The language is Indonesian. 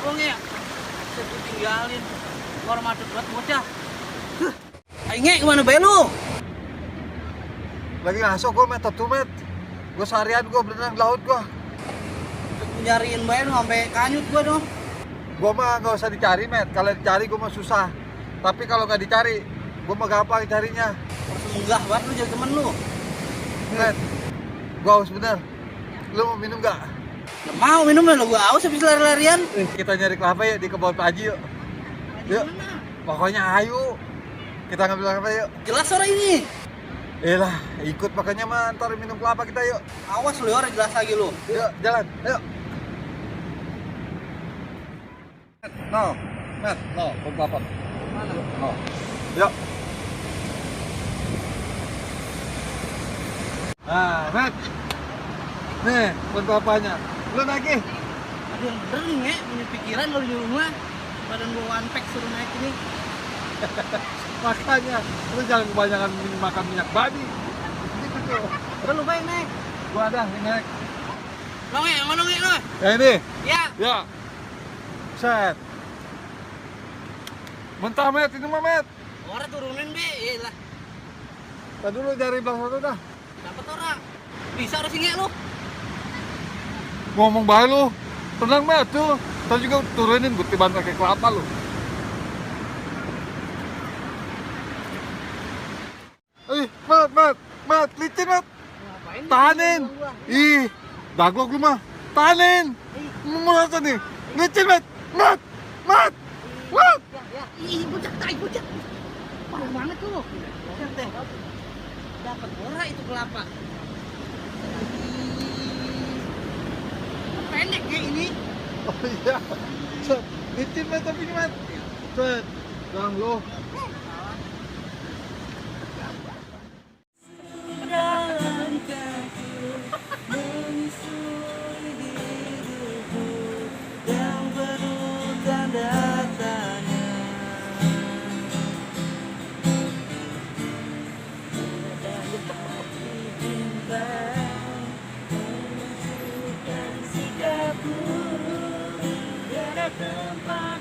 Wong ya, saya tinggalin. Orang madep buat bocah. Ayo nge, kemana bae lu? Lagi ngaso gue met tuh met. Gue seharian gue berenang di laut gue. Nyariin bae lu sampai kanyut gua dong. Gue mah nggak usah dicari met. Kalau dicari gue mah susah. Tapi kalau nggak dicari, gue mah gampang carinya. Harus menggah banget lu jadi temen lu. Met, gue haus bener. Lu mau minum nggak? Gak mau minum lah, gua haus habis lari-larian. Kita nyari kelapa yuk di kebun Pak Haji yuk. Yuk, pokoknya ayo. Kita ngambil kelapa yuk. Jelas sore ini. Lah, ikut makanya mah ntar minum kelapa kita yuk. Awas lu orang jelas lagi lu. Yuk, jalan, ayo. No, Met, no, kelapa. Mana? No, yuk. Nah, Met. Nih, pohon kelapanya. Lu lagi. Aduh yang bener nih nge, punya pikiran kalau di rumah. Badan gua one pack suruh naik ini. Makanya, lu jangan kebanyakan makan minyak babi. Gitu tuh. Udah lu baik naik. Gua ada yang naik. Lo nge, yang mana nge lo? Ya ini. Ya. Ya. Set. Mentah Met, ini mah Met. Orang turunin be, lah. Tadi dulu dari belakang sana dah. Dapat orang. Bisa harus nge lu. Ngomong baik lu. Tenang Met tuh. Ntar juga turunin gue tiban pakai kelapa lu. Met, licin Met. Ngapain? Tahanin. Ih, daglok lu mah. Tahanin. Mau rasa nih. Licin Met. Met. Ya. Ih, bocah tai bocah. Parah banget lu. Bocah teh. Dapat ora itu kelapa. Pendek kayak ini. Oh iya. Set, licin Met tapi ini Met. Set. Bang lu. Tempat